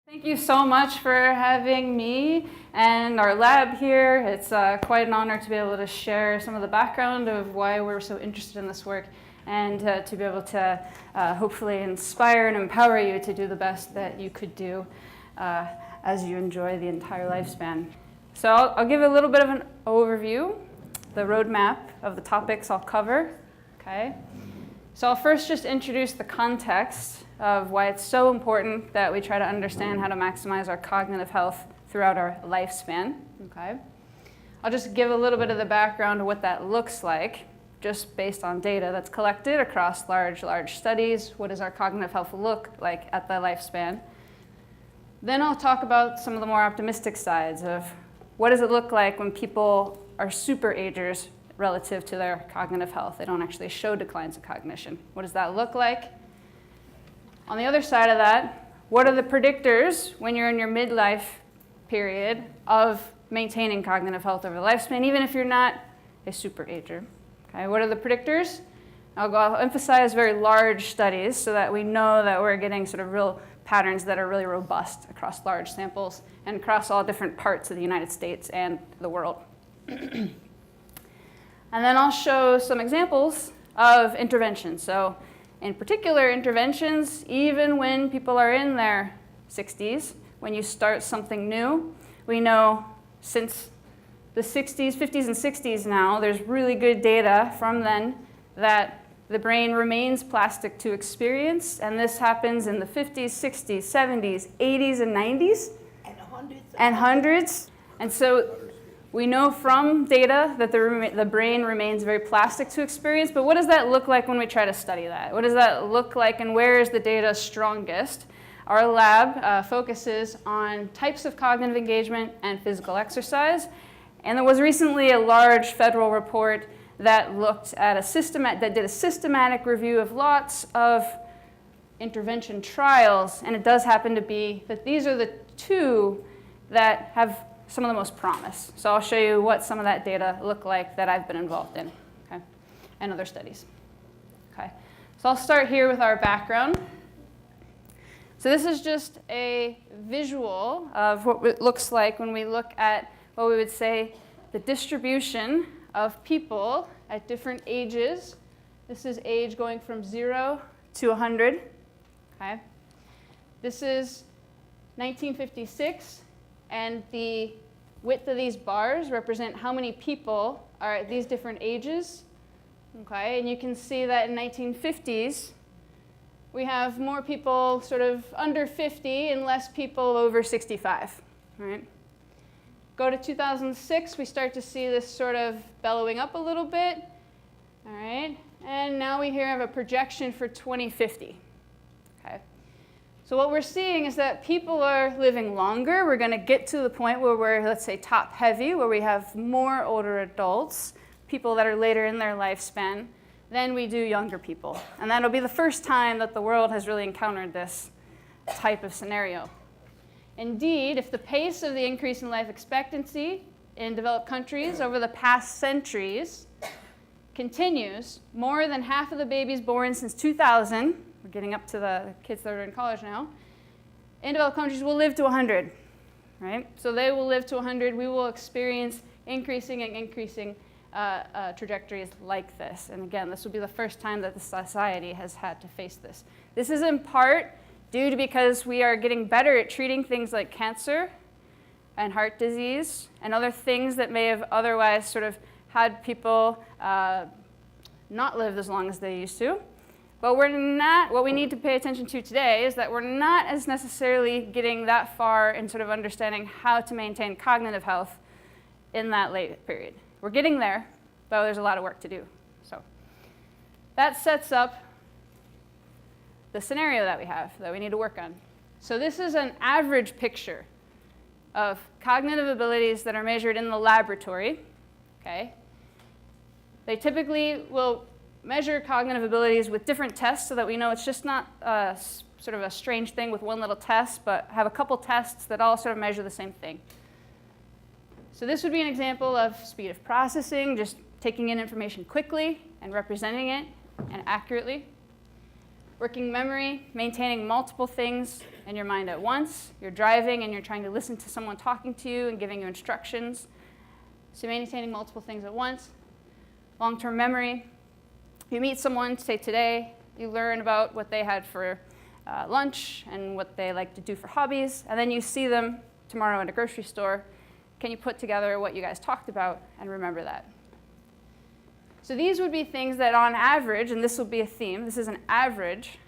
Thank you so much for having me and our lab here. It's quite an honor to be able to share some of the background of why we're so interested in this work and to be able to hopefully inspire and empower you to do the best that you could do as you enjoy the entire lifespan. So I'll give a little bit of an overview, the roadmap of the topics I'll cover. Okay. So I'll first just introduce the context of why it's so important that we try to understand how to maximize our cognitive health throughout our lifespan. Okay. I'll just give a little bit of the background of what that looks like, just based on data that's collected across large studies. What does our cognitive health look like at the lifespan? Then I'll talk about some of the more optimistic sides of what does it look like when people are super agers relative to their cognitive health. They don't actually show declines in cognition. What does that look like? On the other side of that, what are the predictors when you're in your midlife period of maintaining cognitive health over the lifespan, even if you're not a super ager? Okay, what are the predictors? I'll emphasize very large studies so that we know that we're getting sort of real patterns that are really robust across large samples and across all different parts of the United States and the world. And then I'll show some examples of interventions. So in particular, interventions, even when people are in their 60s, when you start something new, we know since the 60s, 50s, and 60s now, there's really good data from then that the brain remains plastic to experience, and this happens in the 50s, 60s, 70s, 80s, and 90s, and hundreds. And so we know from data that the brain remains very plastic to experience, but what does that look like when we try to study that? What does that look like, and where is the data strongest? Our lab focuses on types of cognitive engagement and physical exercise, and there was recently a large federal report that looked at that did a systematic review of lots of intervention trials, and it does happen to be that these are the two that have some of the most promise. So I'll show you what some of that data look like that I've been involved in, okay, and other studies. Okay, so I'll start here with our background. So this is just a visual of what it looks like when we look at what we would say the distribution of people at different ages. This is age going from 0 to 100. Okay. This is 1956, and the width of these bars represent how many people are at these different ages. Okay, and you can see that in 1950s, we have more people sort of under 50 and less people over 65. Right? Go to 2006, we start to see this sort of bellowing up a little bit. All right, and now we here have a projection for 2050. Okay. So what we're seeing is that people are living longer. We're going to get to the point where we're, let's say, top heavy, where we have more older adults, people that are later in their lifespan, than we do younger people. And that'll be the first time that the world has really encountered this type of scenario. Indeed, if the pace of the increase in life expectancy in developed countries over the past centuries continues, more than half of the babies born since 2000, we're getting up to the kids that are in college now, in developed countries will live to 100, right? So they will live to 100. We will experience increasing trajectories like this. And again, this will be the first time that the society has had to face this. This is in part due to because we are getting better at treating things like cancer and heart disease and other things that may have otherwise sort of had people not live as long as they used to. But we're not, what we need to pay attention to today is that we're not as necessarily getting that far in sort of understanding how to maintain cognitive health in that late period. We're getting there, but there's a lot of work to do. So that sets up the scenario that we have that we need to work on. So this is an average picture of cognitive abilities that are measured in the laboratory. Okay. They typically will measure cognitive abilities with different tests so that we know it's just not sort of a strange thing with one little test, but have a couple tests that all sort of measure the same thing. So this would be an example of speed of processing, just taking in information quickly and representing it and accurately. Working memory, maintaining multiple things in your mind at once. You're driving and you're trying to listen to someone talking to you and giving you instructions. So maintaining multiple things at once. Long-term memory. You meet someone, say today, you learn about what they had for lunch and what they like to do for hobbies, and then you see them tomorrow at a grocery store. Can you put together what you guys talked about and remember that? So these would be things that on average, and this will be a theme, this is an average,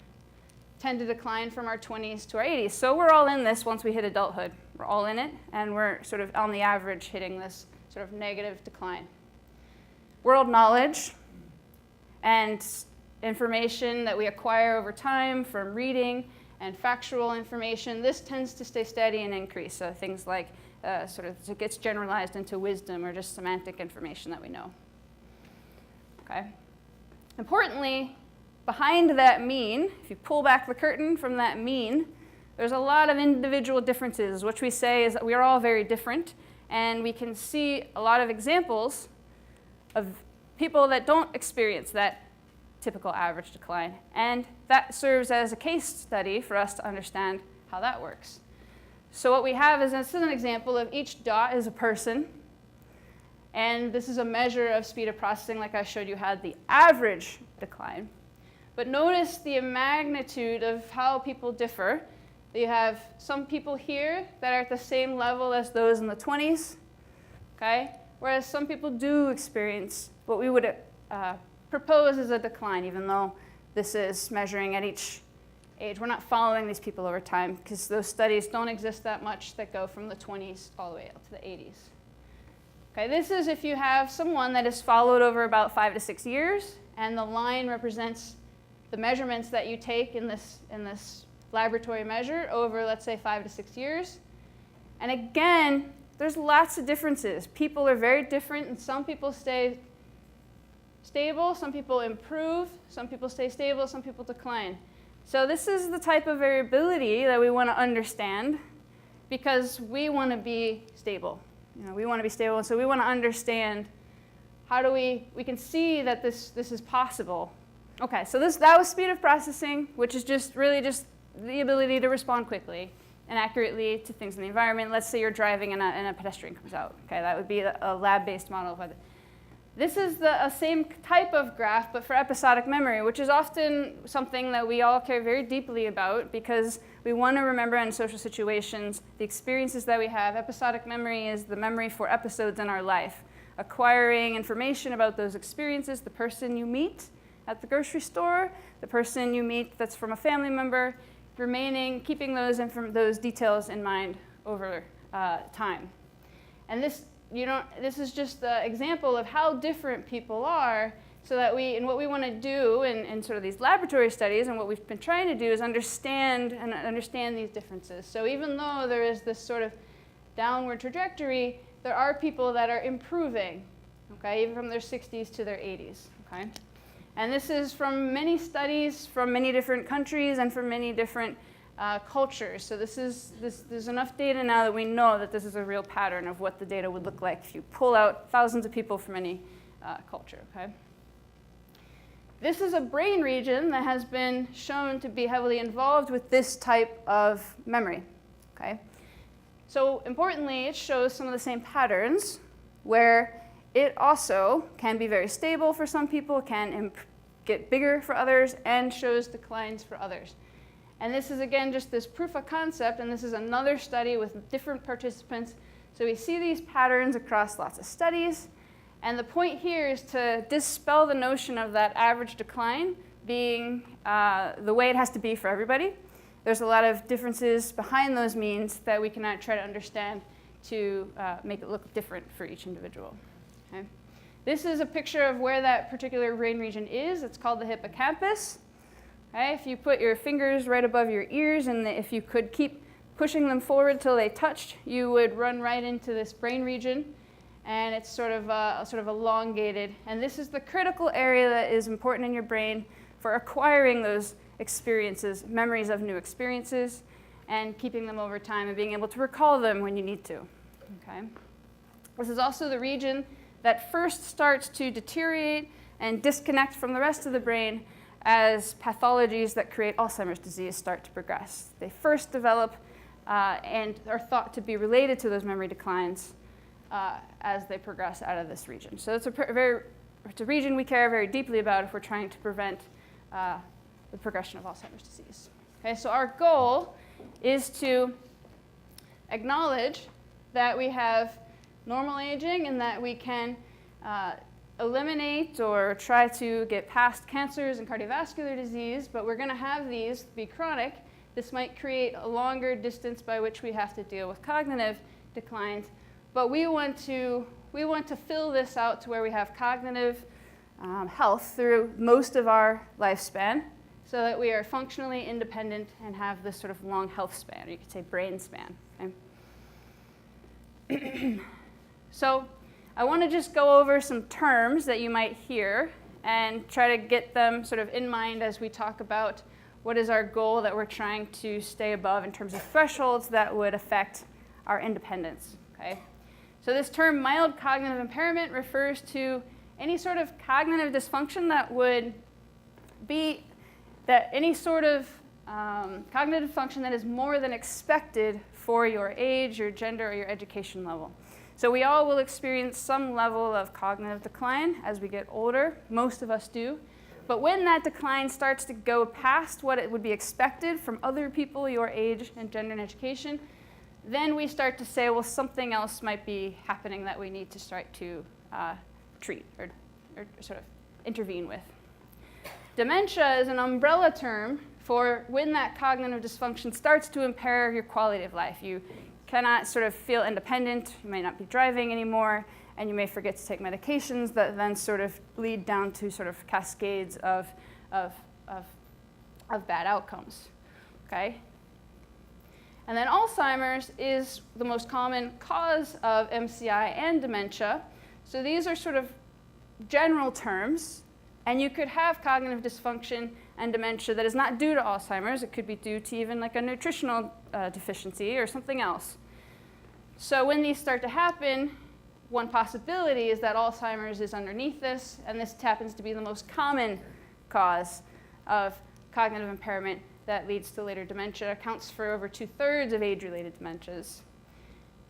tend to decline from our 20s to our 80s. So we're all in this once we hit adulthood. We're all in it, and we're sort of on the average hitting this sort of negative decline. World knowledge and information that we acquire over time from reading and factual information, this tends to stay steady and increase. So things like it gets generalized into wisdom or just semantic information that we know. Okay. Importantly, behind that mean, if you pull back the curtain from that mean, there's a lot of individual differences, which we say is that we are all very different, and we can see a lot of examples of people that don't experience that typical average decline, and that serves as a case study for us to understand how that works. So what we have is, this is an example of each dot is a person, and this is a measure of speed of processing, like I showed you had the average decline. But notice the magnitude of how people differ. You have some people here that are at the same level as those in the 20s, okay? Whereas some people do experience what we would propose as a decline, even though this is measuring at each age. We're not following these people over time because those studies don't exist that much that go from the 20s all the way up to the 80s. Okay, this is if you have someone that is followed over about 5 to 6 years, and the line represents the measurements that you take in this laboratory measure over, let's say, 5 to 6 years. And again, there's lots of differences. People are very different, and some people stay stable, some people improve, some people stay stable, some people decline. So this is the type of variability that we want to understand because we want to be stable. We want to be stable, and so we want to understand how do we can see that this is possible. Okay, so that was speed of processing, which is just really just the ability to respond quickly and accurately to things in the environment. Let's say you're driving and a pedestrian comes out. Okay, that would be a lab-based model of it. This is the same type of graph, but for episodic memory, which is often something that we all care very deeply about because we want to remember in social situations the experiences that we have. Episodic memory is the memory for episodes in our life. Acquiring information about those experiences, the person you meet at the grocery store, the person you meet that's from a family member, keeping those details in mind over time. And this is just the example of how different people are, so that what we want to do in sort of these laboratory studies, and what we've been trying to do is understand these differences. So even though there is this sort of downward trajectory, there are people that are improving, okay, even from their 60s to their 80s, okay? And this is from many studies from many different countries and from many different cultures. So there's enough data now that we know that this is a real pattern of what the data would look like if you pull out thousands of people from any culture, okay? This is a brain region that has been shown to be heavily involved with this type of memory, okay? So importantly, it shows some of the same patterns where it also can be very stable for some people, can get bigger for others, and shows declines for others. And this is, again, just this proof of concept, and this is another study with different participants. So we see these patterns across lots of studies, and the point here is to dispel the notion of that average decline being the way it has to be for everybody. There's a lot of differences behind those means that we can try to understand to make it look different for each individual. Okay. This is a picture of where that particular brain region is. It's called the hippocampus. Okay. If you put your fingers right above your ears, and if you could keep pushing them forward till they touched, you would run right into this brain region, and it's sort of elongated. And this is the critical area that is important in your brain for acquiring those experiences, memories of new experiences, and keeping them over time and being able to recall them when you need to. Okay. This is also the region that first starts to deteriorate and disconnect from the rest of the brain as pathologies that create Alzheimer's disease start to progress. They first develop and are thought to be related to those memory declines as they progress out of this region. So it's a region we care very deeply about if we're trying to prevent the progression of Alzheimer's disease. Okay, so our goal is to acknowledge that we have normal aging and that we can eliminate or try to get past cancers and cardiovascular disease, but we're going to have these be chronic. This might create a longer distance by which we have to deal with cognitive declines, but we want to fill this out to where we have cognitive health through most of our lifespan, so that we are functionally independent and have this sort of long health span, or you could say brain span. Okay? So I want to just go over some terms that you might hear and try to get them sort of in mind as we talk about what is our goal that we're trying to stay above in terms of thresholds that would affect our independence. Okay? So this term mild cognitive impairment refers to any sort of cognitive dysfunction that would be any sort of cognitive function that is more than expected for your age, your gender, or your education level. So we all will experience some level of cognitive decline as we get older. Most of us do. But when that decline starts to go past what it would be expected from other people your age and gender and education, then we start to say, well, something else might be happening that we need to start to treat or sort of intervene with. Dementia is an umbrella term for when that cognitive dysfunction starts to impair your quality of life. You cannot sort of feel independent, you may not be driving anymore, and you may forget to take medications that then sort of lead down to sort of cascades of bad outcomes. Okay? And then Alzheimer's is the most common cause of MCI and dementia. So these are sort of general terms. And you could have cognitive dysfunction and dementia that is not due to Alzheimer's. It could be due to even like a nutritional deficiency or something else. So when these start to happen, one possibility is that Alzheimer's is underneath this, and this happens to be the most common cause of cognitive impairment that leads to later dementia. Accounts for over 2/3 of age-related dementias.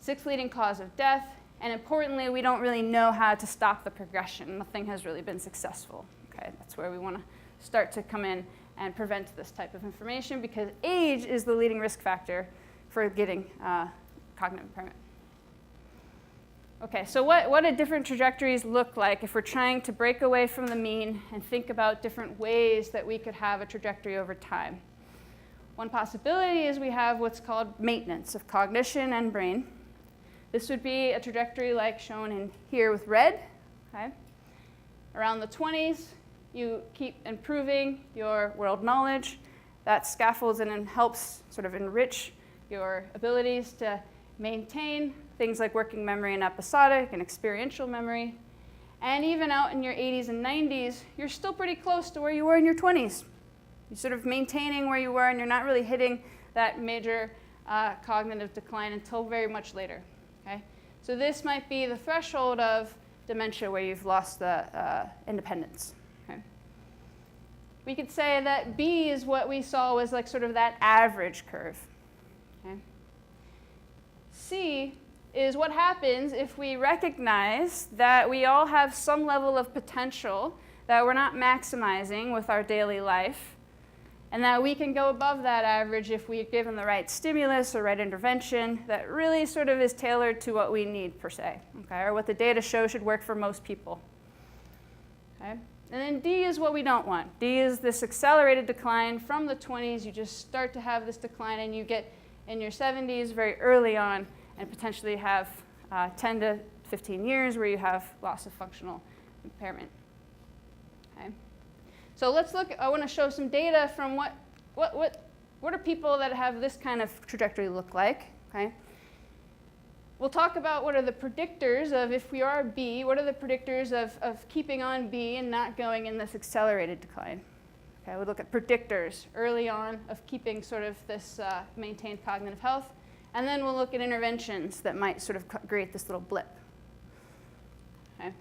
6th leading cause of death, and importantly, we don't really know how to stop the progression. Nothing has really been successful. Okay, that's where we want to start to come in and prevent this type of information, because age is the leading risk factor for getting cognitive impairment. Okay, so what do different trajectories look like if we're trying to break away from the mean and think about different ways that we could have a trajectory over time? One possibility is we have what's called maintenance of cognition and brain. This would be a trajectory like shown in here with red. Okay? Around the 20s, you keep improving your world knowledge. That scaffolds and helps sort of enrich your abilities to maintain things like working memory and episodic and experiential memory. And even out in your 80s and 90s, you're still pretty close to where you were in your 20s. You're sort of maintaining where you were, and you're not really hitting that major cognitive decline until very much later. Okay? So this might be the threshold of dementia where you've lost the independence. Okay? We could say that B is what we saw was like sort of that average curve. Okay? C is what happens if we recognize that we all have some level of potential that we're not maximizing with our daily life, and that we can go above that average if we're given the right stimulus or right intervention that really sort of is tailored to what we need per se, okay, or what the data show should work for most people. Okay? And then D is what we don't want. D is this accelerated decline from the 20s. You just start to have this decline, and you get in your 70s very early on and potentially have 10 to 15 years where you have loss of functional impairment. Okay? So let's look. I want to show some data from what are people that have this kind of trajectory look like. Okay? We'll talk about what are the predictors of if we are B, what are the predictors of keeping on B and not going in this accelerated decline. Okay, we'll look at predictors early on of keeping sort of this maintained cognitive health. And then we'll look at interventions that might sort of create this little blip. Okay.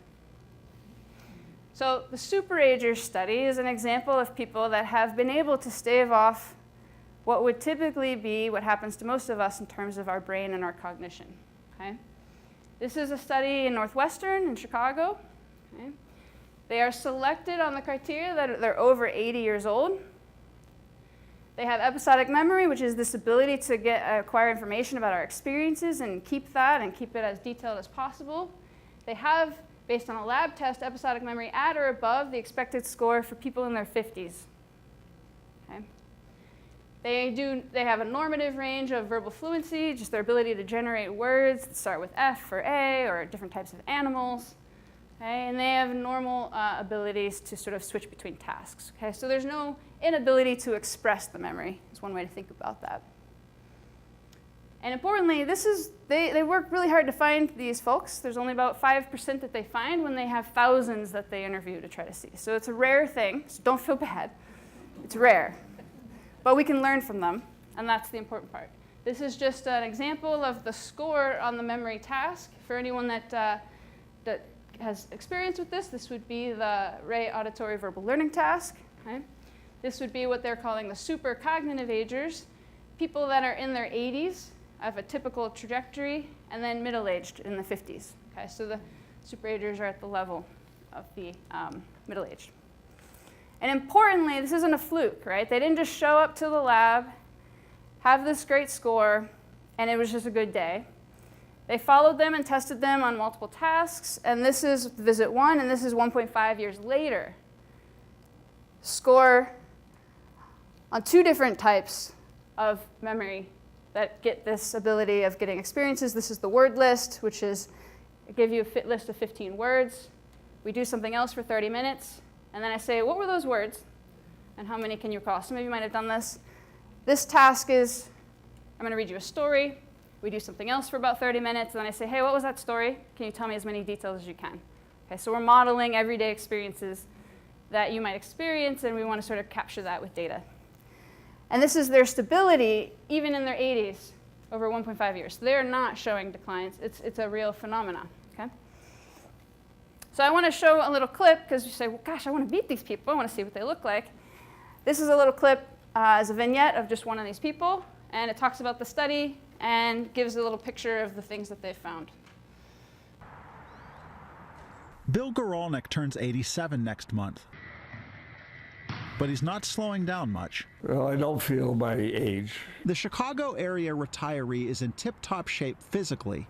So the superagers study is an example of people that have been able to stave off what would typically be what happens to most of us in terms of our brain and our cognition. Okay? This is a study in Northwestern in Chicago. Okay? They are selected on the criteria that they're over 80 years old. They have episodic memory, which is this ability to acquire information about our experiences and keep that and keep it as detailed as possible. They have, based on a lab test, episodic memory at or above the expected score for people in their 50s. Okay? They have a normative range of verbal fluency, just their ability to generate words that start with F or A or different types of animals. Okay? And they have normal abilities to sort of switch between tasks. Okay? So there's no inability to express the memory. Is one way to think about that. And importantly, they work really hard to find these folks. There's only about 5% that they find when they have thousands that they interview to try to see. So it's a rare thing, so don't feel bad. It's rare. But we can learn from them, and that's the important part. This is just an example of the score on the memory task. For anyone that has experience with this, this would be the Ray Auditory Verbal Learning task. Okay? This would be what they're calling the super cognitive agers, people that are in their 80s, have a typical trajectory, and then middle-aged in the 50s. Okay? So the superagers are at the level of the middle-aged. And importantly, this isn't a fluke, right? They didn't just show up to the lab, have this great score, and it was just a good day. They followed them and tested them on multiple tasks, and this is visit 1, and this is 1.5 years later. Score on 2 different types of memory that get this ability of getting experiences. This is the word list, which is give you a fit list of 15 words. We do something else for 30 minutes. And then I say, what were those words? And how many can you recall? Some of you might have done this. This task is, I'm going to read you a story. We do something else for about 30 minutes. And then I say, hey, what was that story? Can you tell me as many details as you can? Okay, so we're modeling everyday experiences that you might experience, and we want to sort of capture that with data. And this is their stability, even in their 80s, over 1.5 years. So they're not showing declines. It's a real phenomenon. Okay? So I want to show a little clip, because you say, well, gosh, I want to meet these people. I want to see what they look like. This is a little clip as a vignette of just one of these people, and it talks about the study and gives a little picture of the things that they've found. Bill Goralnik turns 87 next month. But he's not slowing down much. Well, I don't feel my age. The Chicago area retiree is in tip-top shape physically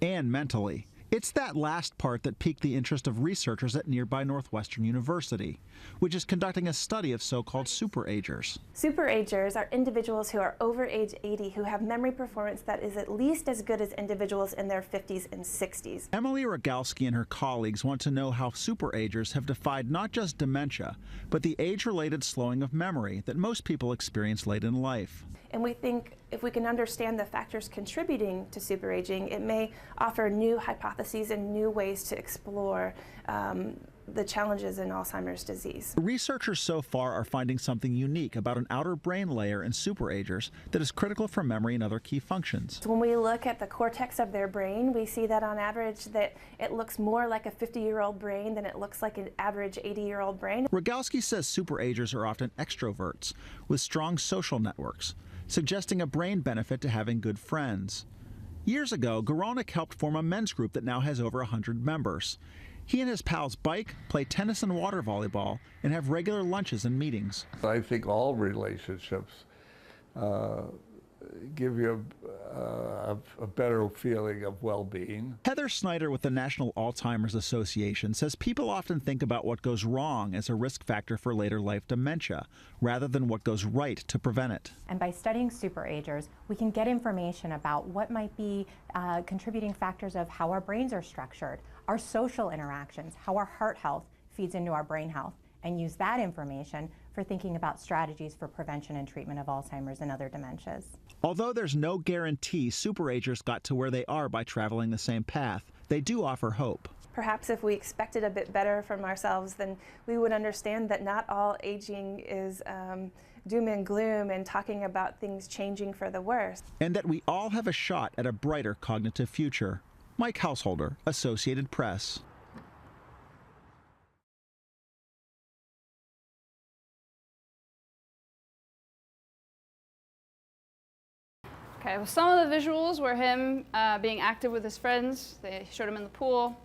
and mentally. It's that last part that piqued the interest of researchers at nearby Northwestern University, which is conducting a study of so-called superagers. Superagers are individuals who are over age 80 who have memory performance that is at least as good as individuals in their 50s and 60s. Emily Rogalski and her colleagues want to know how superagers have defied not just dementia, but the age-related slowing of memory that most people experience late in life. And we think if we can understand the factors contributing to superaging, it may offer new hypotheses and new ways to explore the challenges in Alzheimer's disease. Researchers so far are finding something unique about an outer brain layer in superagers that is critical for memory and other key functions. So when we look at the cortex of their brain, we see that on average that it looks more like a 50-year-old brain than it looks like an average 80-year-old brain. Rogalski says superagers are often extroverts with strong social networks, suggesting a brain benefit to having good friends. Years ago, Goralnik helped form a men's group that now has over 100 members. He and his pals bike, play tennis and water volleyball, and have regular lunches and meetings. I think all relationships give you a better feeling of well-being. Heather Snyder with the National Alzheimer's Association says people often think about what goes wrong as a risk factor for later life dementia, rather than what goes right to prevent it. And by studying superagers, we can get information about what might be contributing factors of how our brains are structured, our social interactions, how our heart health feeds into our brain health, and use that information for thinking about strategies for prevention and treatment of Alzheimer's and other dementias. Although there's no guarantee superagers got to where they are by traveling the same path, they do offer hope. Perhaps if we expected a bit better from ourselves, then we would understand that not all aging is doom and gloom and talking about things changing for the worse. And that we all have a shot at a brighter cognitive future. Mike Householder, Associated Press. Okay, well, some of the visuals were him being active with his friends. They showed him in the pool,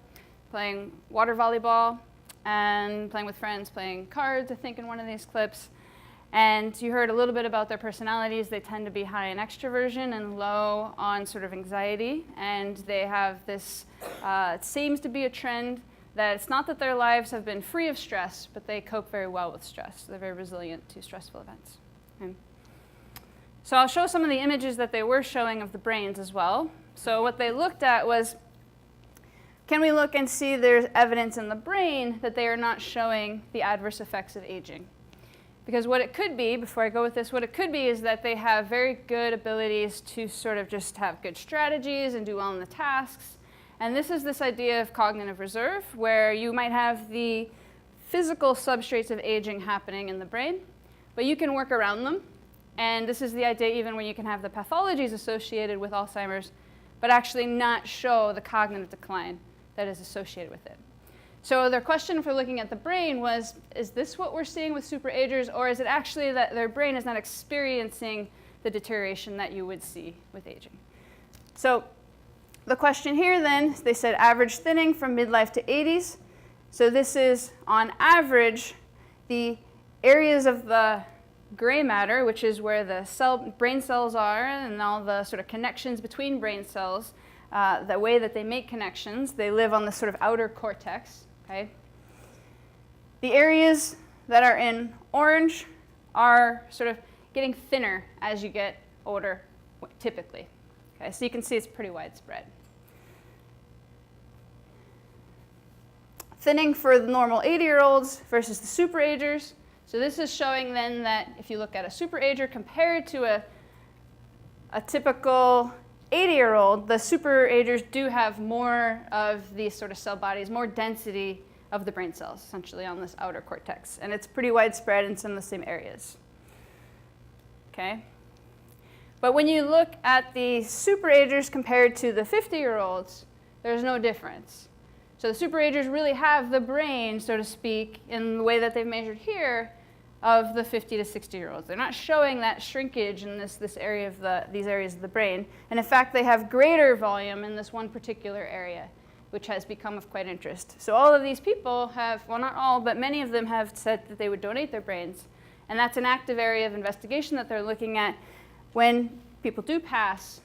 playing water volleyball, and playing with friends, playing cards, I think, in one of these clips. And you heard a little bit about their personalities. They tend to be high in extroversion and low on sort of anxiety. And they have this, it seems to be a trend that it's not that their lives have been free of stress, but they cope very well with stress. They're very resilient to stressful events. Okay. So I'll show some of the images that they were showing of the brains as well. So what they looked at was, can we look and see there's evidence in the brain that they are not showing the adverse effects of aging? Because what it could be, before I go with this, what it could be is that they have very good abilities to sort of just have good strategies and do well in the tasks. And this is this idea of cognitive reserve, where you might have the physical substrates of aging happening in the brain, but you can work around them. And this is the idea even when you can have the pathologies associated with Alzheimer's, but actually not show the cognitive decline that is associated with it. So their question for looking at the brain was, is this what we're seeing with superagers, or is it actually that their brain is not experiencing the deterioration that you would see with aging? So the question here then, they said average thinning from midlife to 80s. So this is, on average, the areas of the gray matter, which is where the brain cells are and all the sort of connections between brain cells, the way that they make connections. They live on the sort of outer cortex. Okay. The areas that are in orange are sort of getting thinner as you get older, typically. Okay, so you can see it's pretty widespread. Thinning for the normal 80-year-olds versus the superagers. So this is showing then that if you look at a superager compared to a typical 80-year-old, the superagers do have more of these sort of cell bodies, more density of the brain cells, essentially, on this outer cortex. And it's pretty widespread in some of the same areas. Okay? But when you look at the superagers compared to the 50-year-olds, there's no difference. So the superagers really have the brain, so to speak, in the way that they've measured here, of the 50 to 60-year-olds. They're not showing that shrinkage in this area of these areas of the brain. And in fact, they have greater volume in this one particular area, which has become of quite interest. So all of these people have, well, not all, but many of them have said that they would donate their brains. And that's an active area of investigation that they're looking at when people do pass,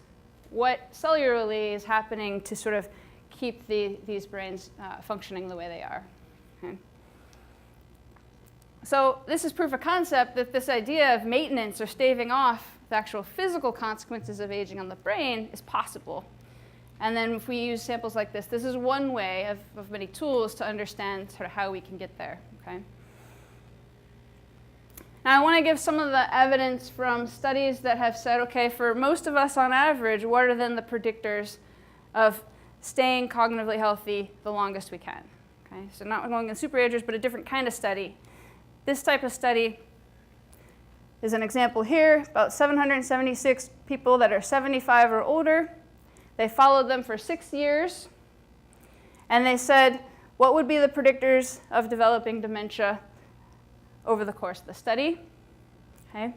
what cellularly is happening to sort of keep these brains functioning the way they are. Okay. So this is proof of concept that this idea of maintenance or staving off the actual physical consequences of aging on the brain is possible. And then if we use samples like this is one way of many tools to understand sort of how we can get there. Okay? Now I want to give some of the evidence from studies that have said, okay, for most of us on average, what are then the predictors of staying cognitively healthy the longest we can? Okay? So not going in superagers, but a different kind of study. This type of study is an example here, about 776 people that are 75 or older. They followed them for 6 years, and they said, what would be the predictors of developing dementia over the course of the study? Okay.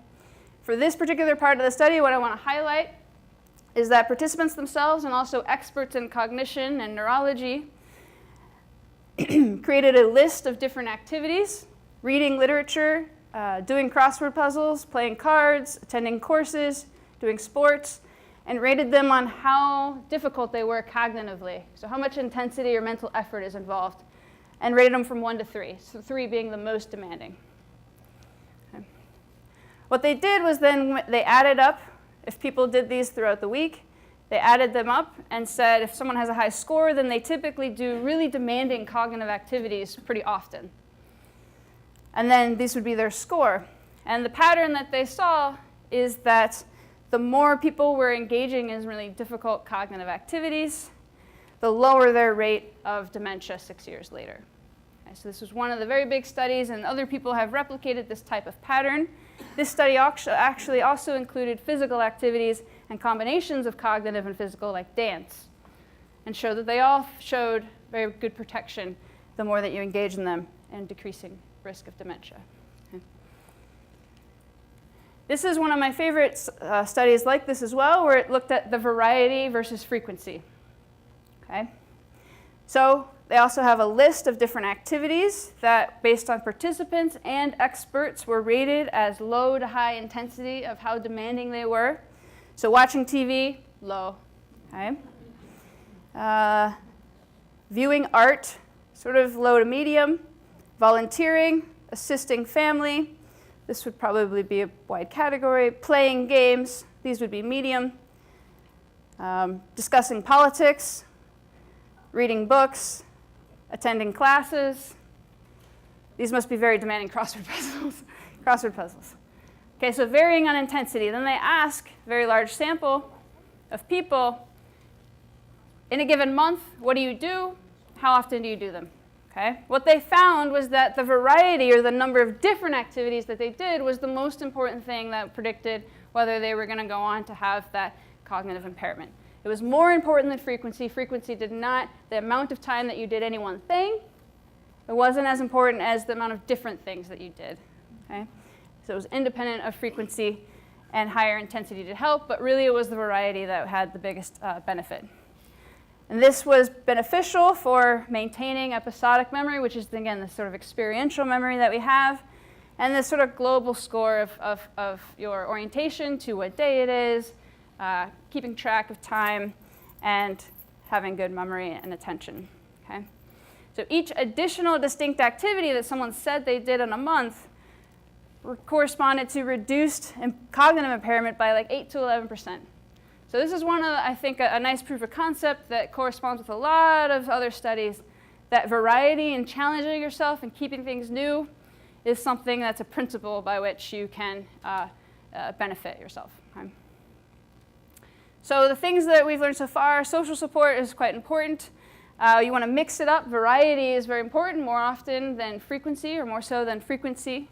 For this particular part of the study, what I want to highlight is that participants themselves and also experts in cognition and neurology created a list of different activities: reading literature, doing crossword puzzles, playing cards, attending courses, doing sports, and rated them on how difficult they were cognitively. So how much intensity or mental effort is involved, and rated them from 1 to 3, so 3 being the most demanding. Okay. What they did was then they added up, if people did these throughout the week, they added them up and said if someone has a high score, then they typically do really demanding cognitive activities pretty often. And then these would be their score. And the pattern that they saw is that the more people were engaging in really difficult cognitive activities, the lower their rate of dementia 6 years later. Okay, so this was one of the very big studies, and other people have replicated this type of pattern. This study actually also included physical activities and combinations of cognitive and physical, like dance, and showed that they all showed very good protection the more that you engage in them, and decreasing risk of dementia. Okay. This is one of my favorite studies like this as well, where it looked at the variety versus frequency. Okay? So they also have a list of different activities that, based on participants and experts, were rated as low to high intensity of how demanding they were. So watching TV, low. Okay? Viewing art, sort of low to medium. Volunteering, assisting family. This would probably be a wide category. Playing games, these would be medium. Discussing politics, reading books, attending classes. These must be very demanding crossword puzzles. Okay, so varying on intensity. Then they ask a very large sample of people, in a given month, what do you do? How often do you do them? Okay? What they found was that the variety, or the number of different activities that they did, was the most important thing that predicted whether they were going to go on to have that cognitive impairment. It was more important than frequency. Frequency did not, the amount of time that you did any one thing, it wasn't as important as the amount of different things that you did. Okay? So it was independent of frequency, and higher intensity did help, but really it was the variety that had the biggest benefit. And this was beneficial for maintaining episodic memory, which is, again, the sort of experiential memory that we have, and this sort of global score of your orientation to what day it is, keeping track of time, and having good memory and attention. Okay? So each additional distinct activity that someone said they did in a month corresponded to reduced cognitive impairment by like 8 to 11%. So this is one of, I think, a nice proof of concept that corresponds with a lot of other studies, that variety and challenging yourself and keeping things new is something that's a principle by which you can benefit yourself. Okay? So the things that we've learned so far, social support is quite important. You want to mix it up. Variety is very important, more often than frequency, or more so than frequency.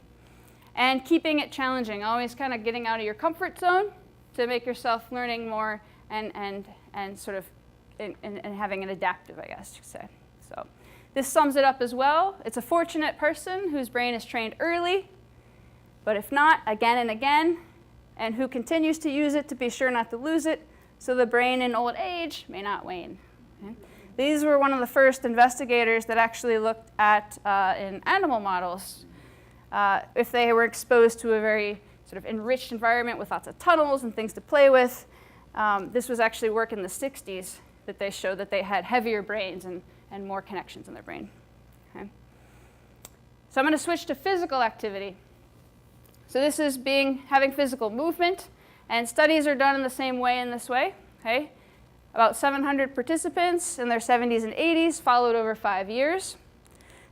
And keeping it challenging, always kind of getting out of your comfort zone to make yourself learning more and sort of and having an adaptive, I guess you could say. So this sums it up as well. It's a fortunate person whose brain is trained early, but if not, again and again, and who continues to use it to be sure not to lose it, so the brain in old age may not wane. Okay? These were one of the first investigators that actually looked at, in animal models, if they were exposed to a very sort of enriched environment with lots of tunnels and things to play with. This was actually work in the 60s that they showed that they had heavier brains and more connections in their brain. Okay? So I'm going to switch to physical activity. So this is having physical movement, and studies are done in the same way in this way. Okay? About 700 participants in their 70s and 80s, followed over 5 years.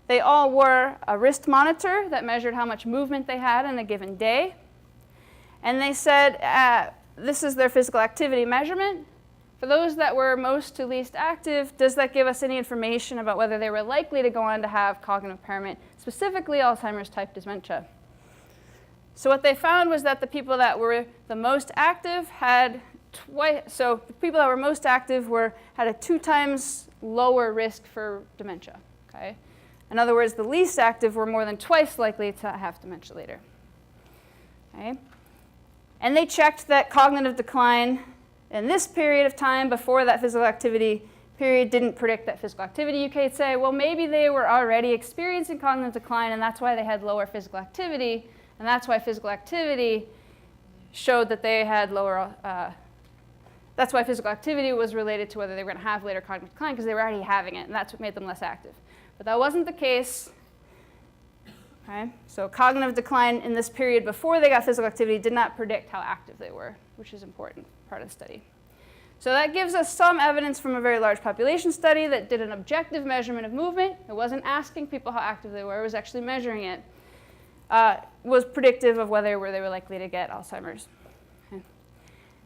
They all wore a wrist monitor that measured how much movement they had in a given day. And they said, this is their physical activity measurement. For those that were most to least active, does that give us any information about whether they were likely to go on to have cognitive impairment, specifically Alzheimer's type dementia? So what they found was that the people that were the most active had the people that were most active had a 2 times lower risk for dementia. Okay? In other words, the least active were more than twice likely to have dementia later. Okay? And they checked that cognitive decline in this period of time before that physical activity period didn't predict that physical activity. You could say, well, maybe they were already experiencing cognitive decline, and that's why they had lower physical activity, and that's why physical activity showed that they had lower, that's why physical activity was related to whether they were going to have later cognitive decline, because they were already having it, and that's what made them less active. But that wasn't the case. Okay? So cognitive decline in this period before they got physical activity did not predict how active they were, which is an important part of the study. So that gives us some evidence from a very large population study that did an objective measurement of movement. It wasn't asking people how active they were, it was actually measuring it. Was predictive of whether they were likely to get Alzheimer's. Okay.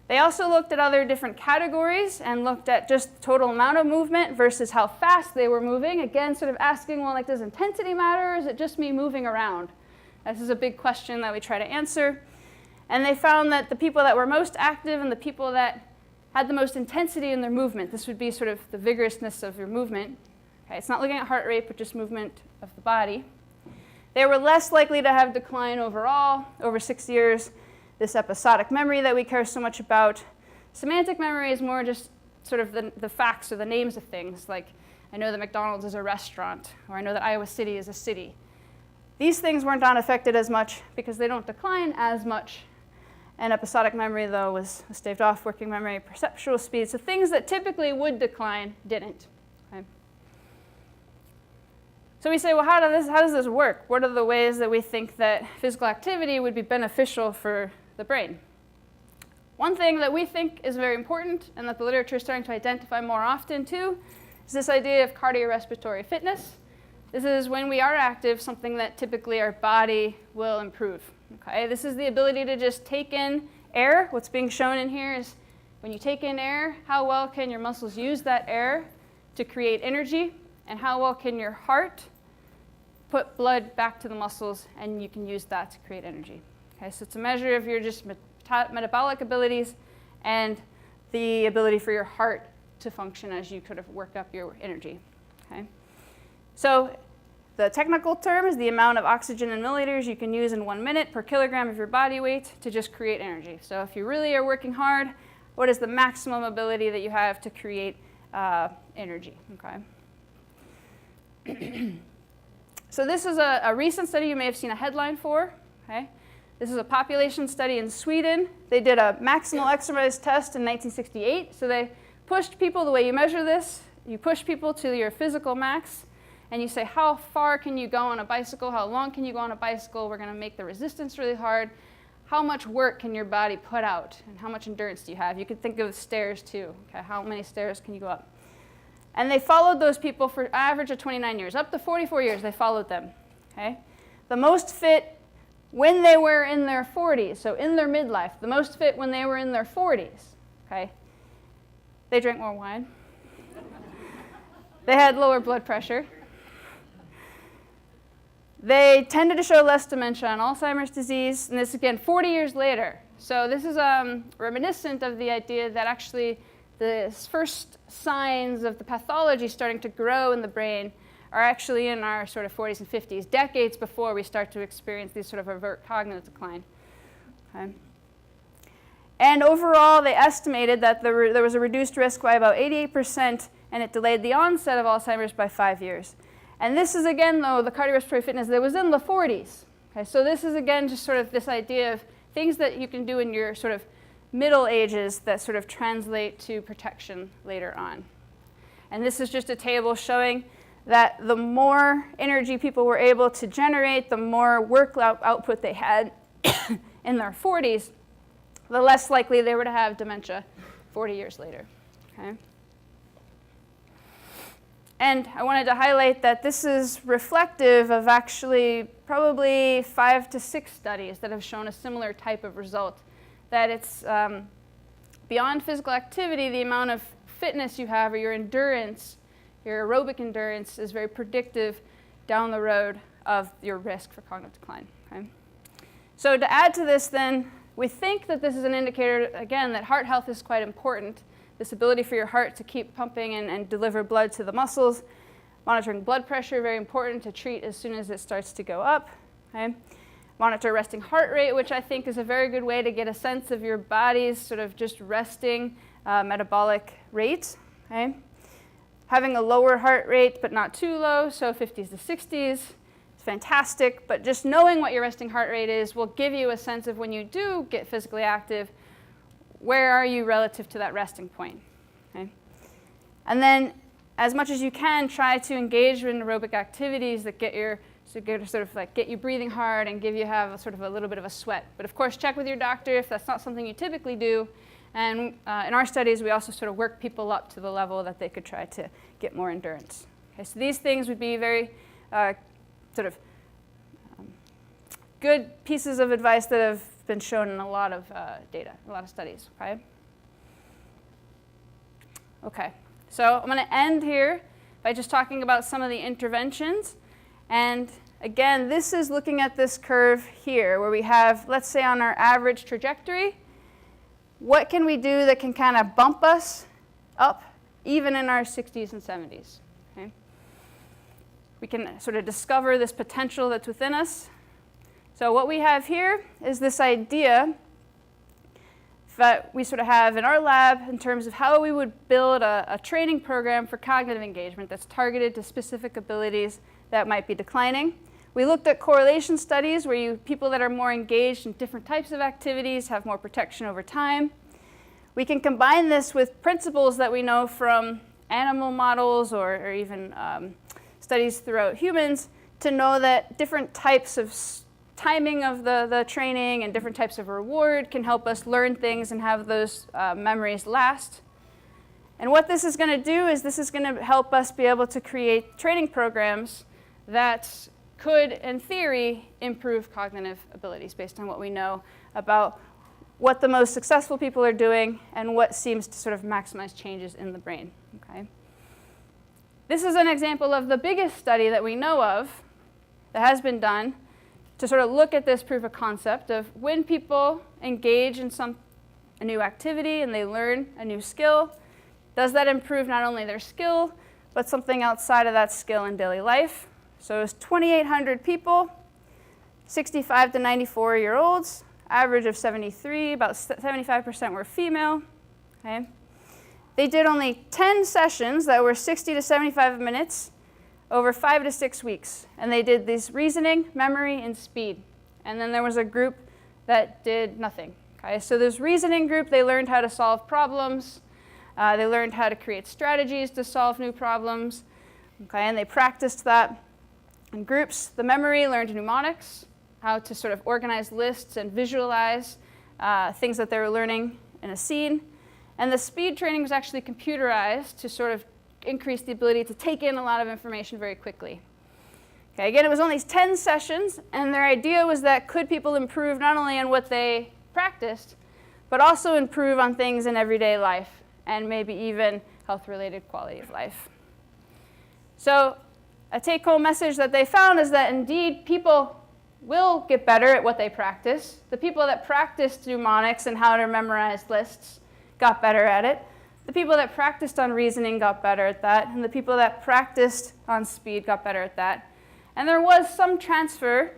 They also looked at other different categories and looked at just total amount of movement versus how fast they were moving. Again, sort of asking, well, does intensity matter, or is it just me moving around? This is a big question that we try to answer. And they found that the people that were most active and the people that had the most intensity in their movement, this would be sort of the vigorousness of your movement. Okay, it's not looking at heart rate, but just movement of the body. They were less likely to have decline overall over 6 years this episodic memory that we care so much about. Semantic memory is more just sort of the facts or the names of things, like I know that McDonald's is a restaurant, or I know that Iowa City is a city. These things weren't unaffected as much because they don't decline as much. And episodic memory, though, was staved off. Working memory, perceptual speed. So things that typically would decline didn't. Okay? So we say, well, how does this work? What are the ways that we think that physical activity would be beneficial for the brain? One thing that we think is very important, and that the literature is starting to identify more often too, is this idea of cardiorespiratory fitness. This is when we are active, something that typically our body will improve. Okay? This is the ability to just take in air. What's being shown in here is when you take in air, how well can your muscles use that air to create energy, and how well can your heart put blood back to the muscles, and you can use that to create energy. Okay? So it's a measure of your just metabolic abilities and the ability for your heart to function as you kind of work up your energy. Okay? So the technical term is the amount of oxygen in milliliters you can use in 1 minute per kilogram of your body weight to just create energy. So if you really are working hard, what is the maximum ability that you have to create energy? Okay. So this is a recent study you may have seen a headline for. Okay. This is a population study in Sweden. They did a maximal exercise test in 1968. So they pushed people, the way you measure this, you push people to your physical max, and you say, how far can you go on a bicycle? How long can you go on a bicycle? We're going to make the resistance really hard. How much work can your body put out? And how much endurance do you have? You could think of stairs too. Okay, how many stairs can you go up? And they followed those people for an average of 29 years. Up to 44 years, they followed them. Okay? The most fit when they were in their 40s, so in their midlife. The most fit when they were in their 40s. Okay? They drank more wine. They had lower blood pressure. They tended to show less dementia and Alzheimer's disease, and this again 40 years later. So this is reminiscent of the idea that actually the first signs of the pathology starting to grow in the brain are actually in our sort of 40s and 50s, decades before we start to experience these sort of overt cognitive decline. Okay. And overall, they estimated that there was a reduced risk by about 88%, and it delayed the onset of Alzheimer's by 5 years. And this is, again, though, the cardiorespiratory fitness that was in the 40s. Okay, so this is, again, just sort of this idea of things that you can do in your sort of middle ages that sort of translate to protection later on. And this is just a table showing that the more energy people were able to generate, the more work output they had in their 40s, the less likely they were to have dementia 40 years later. Okay? And I wanted to highlight that this is reflective of actually probably 5 to 6 studies that have shown a similar type of result, that it's beyond physical activity, the amount of fitness you have or your endurance, your aerobic endurance is very predictive down the road of your risk for cognitive decline. Okay? So to add to this then, we think that this is an indicator, again, that heart health is quite important. This ability for your heart to keep pumping and deliver blood to the muscles. Monitoring blood pressure, very important to treat as soon as it starts to go up. Okay? Monitor resting heart rate, which I think is a very good way to get a sense of your body's sort of just resting metabolic rate. Okay? Having a lower heart rate, but not too low, so 50s to 60s, is fantastic. But just knowing what your resting heart rate is will give you a sense of when you do get physically active, where are you relative to that resting point? Okay? And then, as much as you can, try to engage in aerobic activities that get you breathing hard and have a sort of a little bit of a sweat. But of course, check with your doctor if that's not something you typically do. And in our studies, we also sort of work people up to the level that they could try to get more endurance. Okay, so these things would be very good pieces of advice that have been shown in a lot of data, a lot of studies. Okay, so I'm going to end here by just talking about some of the interventions. And again, this is looking at this curve here where we have, let's say on our average trajectory, what can we do that can kind of bump us up even in our 60s and 70s? Okay? We can sort of discover this potential that's within us. So what we have here is this idea that we sort of have in our lab in terms of how we would build a training program for cognitive engagement that's targeted to specific abilities that might be declining. We looked at correlation studies where people that are more engaged in different types of activities have more protection over time. We can combine this with principles that we know from animal models or even studies throughout humans to know that different types of timing of the training and different types of reward can help us learn things and have those memories last. And what this is going to do is this is going to help us be able to create training programs that could, in theory, improve cognitive abilities based on what we know about what the most successful people are doing and what seems to sort of maximize changes in the brain. Okay? This is an example of the biggest study that we know of that has been done to sort of look at this proof of concept of when people engage in a new activity and they learn a new skill, does that improve not only their skill, but something outside of that skill in daily life? So it was 2,800 people, 65 to 94-year-olds, average of 73, about 75% were female. Okay? They did only 10 sessions that were 60 to 75 minutes over 5 to 6 weeks. And they did this reasoning, memory, and speed. And then there was a group that did nothing. Okay? So this reasoning group, they learned how to solve problems. They learned how to create strategies to solve new problems. Okay? And they practiced that in groups. The memory learned mnemonics, how to sort of organize lists and visualize things that they were learning in a scene. And the speed training was actually computerized to sort of increase the ability to take in a lot of information very quickly. Okay, again, it was only 10 sessions, and their idea was that could people improve not only on what they practiced, but also improve on things in everyday life, and maybe even health-related quality of life. So a take-home message that they found is that indeed people will get better at what they practice. The people that practiced mnemonics and how to memorize lists got better at it. The people that practiced on reasoning got better at that, and the people that practiced on speed got better at that. And there was some transfer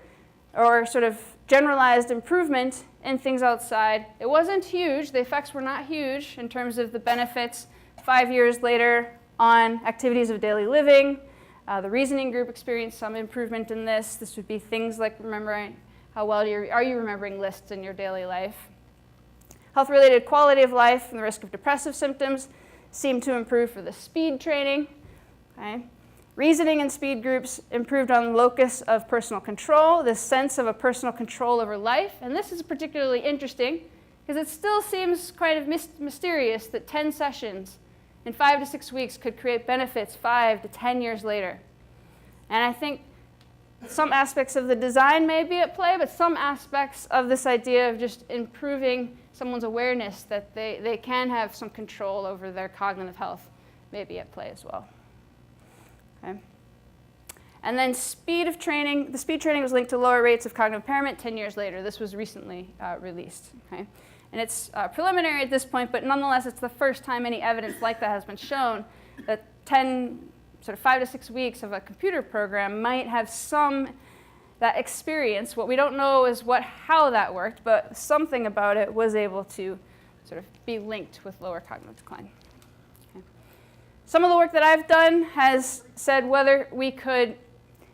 or sort of generalized improvement in things outside. It wasn't huge. The effects were not huge in terms of the benefits 5 years later on activities of daily living. The reasoning group experienced some improvement in this. This would be things like remembering how well are you remembering lists in your daily life. Health-related quality of life and the risk of depressive symptoms seemed to improve for the speed training. Okay. Reasoning and speed groups improved on locus of personal control, this sense of a personal control over life. And this is particularly interesting because it still seems kind of mysterious that 10 sessions in 5 to 6 weeks could create benefits 5 to 10 years later. And I think some aspects of the design may be at play, but some aspects of this idea of just improving someone's awareness that they can have some control over their cognitive health may be at play as well. Okay. And then speed of training. The speed training was linked to lower rates of cognitive impairment 10 years later. This was recently released. Okay. And it's preliminary at this point, but nonetheless, it's the first time any evidence like that has been shown that 5 to 6 weeks of a computer program might have that experience. What we don't know is how that worked, but something about it was able to sort of be linked with lower cognitive decline. Okay. Some of the work that I've done has said whether we could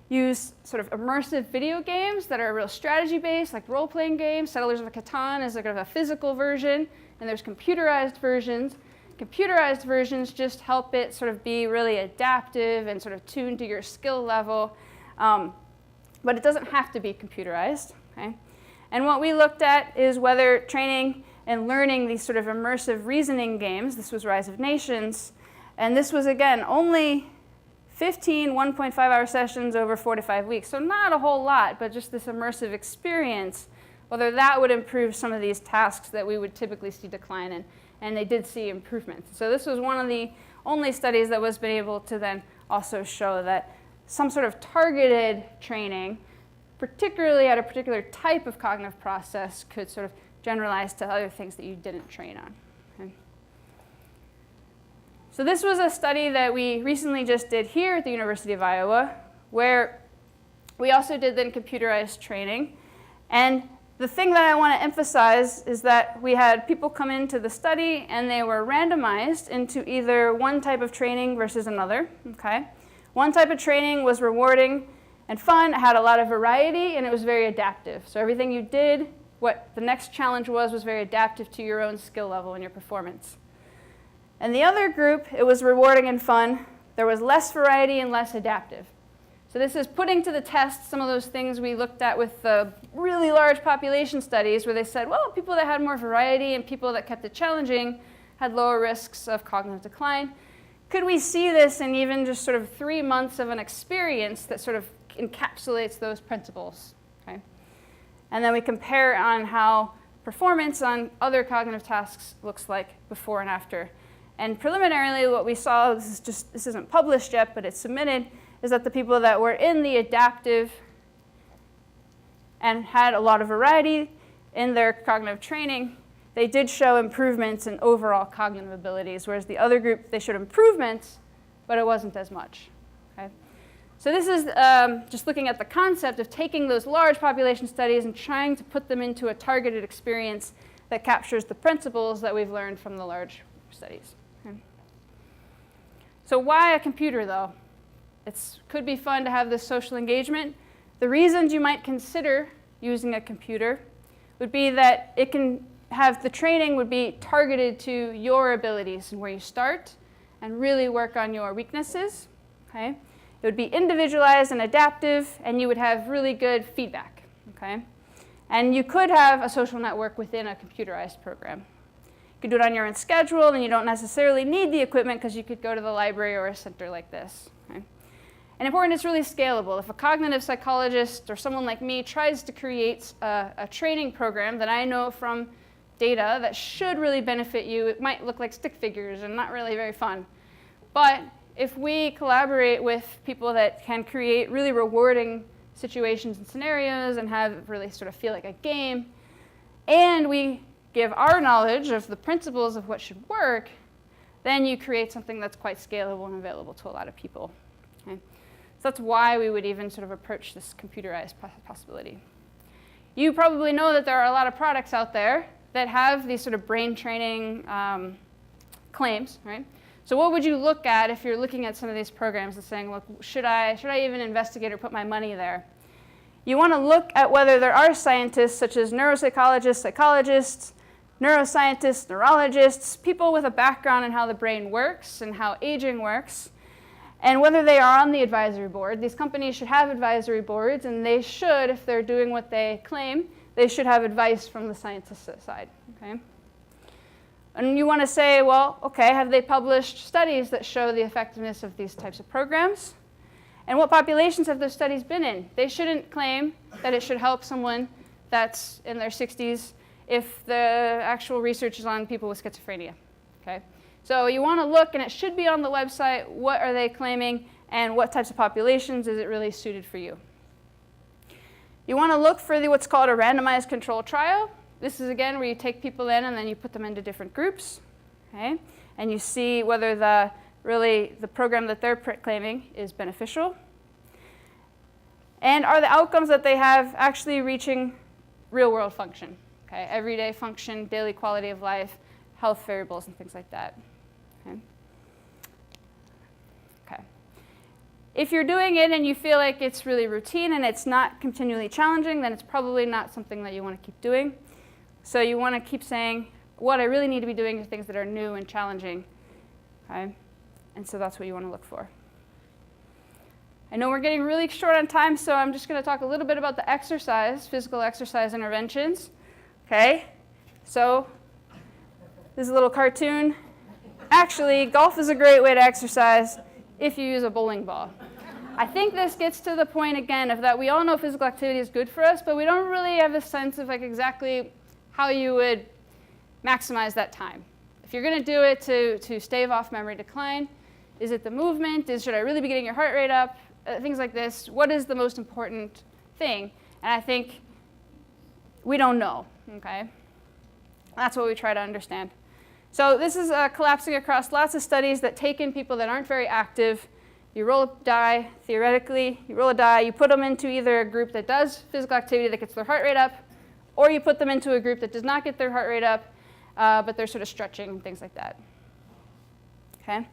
use sort of immersive video games that are real strategy-based, like role-playing games. Settlers of Catan is like a physical version, and there's computerized versions. Computerized versions just help it sort of be really adaptive and sort of tuned to your skill level. But it doesn't have to be computerized. Okay? And what we looked at is whether training and learning these sort of immersive reasoning games, this was Rise of Nations, and this was, again, only 15 1.5-hour sessions over 4 to 5 weeks. So not a whole lot, but just this immersive experience, whether that would improve some of these tasks that we would typically see decline in. And they did see improvements. So this was one of the only studies that was been able to then also show that some sort of targeted training, particularly at a particular type of cognitive process, could sort of generalize to other things that you didn't train on. Okay. So this was a study that we recently just did here at the University of Iowa, where we also did then computerized training. And the thing that I want to emphasize is that we had people come into the study and they were randomized into either one type of training versus another. Okay? One type of training was rewarding and fun, it had a lot of variety, and it was very adaptive. So everything you did, what the next challenge was very adaptive to your own skill level and your performance. And the other group, it was rewarding and fun. There was less variety and less adaptive. So this is putting to the test some of those things we looked at with the really large population studies where they said, well, people that had more variety and people that kept it challenging had lower risks of cognitive decline. Could we see this in even just sort of 3 months of an experience that sort of encapsulates those principles? Okay? And then we compare on how performance on other cognitive tasks looks like before and after. And preliminarily, what we saw, this isn't published yet, but it's submitted, is that the people that were in the adaptive and had a lot of variety in their cognitive training, they did show improvements in overall cognitive abilities, whereas the other group, they showed improvements, but it wasn't as much. Okay? So this is just looking at the concept of taking those large population studies and trying to put them into a targeted experience that captures the principles that we've learned from the large studies. Okay? So why a computer, though? It could be fun to have this social engagement. The reasons you might consider using a computer would be that it can have the training would be targeted to your abilities and where you start and really work on your weaknesses. Okay? It would be individualized and adaptive, and you would have really good feedback. Okay? And you could have a social network within a computerized program. You could do it on your own schedule, and you don't necessarily need the equipment because you could go to the library or a center like this. Okay? And important, it's really scalable. If a cognitive psychologist or someone like me tries to create a training program that I know from data that should really benefit you, it might look like stick figures and not really very fun. But if we collaborate with people that can create really rewarding situations and scenarios and have really sort of feel like a game, and we give our knowledge of the principles of what should work, then you create something that's quite scalable and available to a lot of people. Okay? So that's why we would even sort of approach this computerized possibility. You probably know that there are a lot of products out there that have these sort of brain training claims, right? So what would you look at if you're looking at some of these programs and saying, look, should I even investigate or put my money there? You want to look at whether there are scientists such as neuropsychologists, psychologists, neuroscientists, neurologists, people with a background in how the brain works and how aging works, and whether they are on the advisory board. These companies should have advisory boards, and they should, if they're doing what they claim, they should have advice from the scientist side. Okay? And you want to say, well, okay, have they published studies that show the effectiveness of these types of programs? And what populations have those studies been in? They shouldn't claim that it should help someone that's in their 60s if the actual research is on people with schizophrenia. Okay? So you want to look, and it should be on the website, what are they claiming and what types of populations is it really suited for you. You want to look for what's called a randomized controlled trial. This is, again, where you take people in and then you put them into different groups. Okay? And you see whether the program that they're claiming is beneficial. And are the outcomes that they have actually reaching real-world function? Okay? Everyday function, daily quality of life, health variables, and things like that. Okay? Okay. If you're doing it and you feel like it's really routine and it's not continually challenging, then it's probably not something that you want to keep doing. So you want to keep saying, what I really need to be doing are things that are new and challenging. Okay? And so that's what you want to look for. I know we're getting really short on time, so I'm just going to talk a little bit about the exercise, physical exercise interventions. Okay? So this is a little cartoon. Actually, golf is a great way to exercise if you use a bowling ball. I think this gets to the point, again, of that we all know physical activity is good for us, but we don't really have a sense of like exactly how you would maximize that time. If you're going to do it to stave off memory decline, is it the movement? Should I really be getting your heart rate up? Things like this. What is the most important thing? And I think we don't know. Okay? That's what we try to understand. So this is collapsing across lots of studies that take in people that aren't very active. You roll a die, theoretically, you roll a die, you put them into either a group that does physical activity that gets their heart rate up, or you put them into a group that does not get their heart rate up, but they're sort of stretching and things like that. Okay?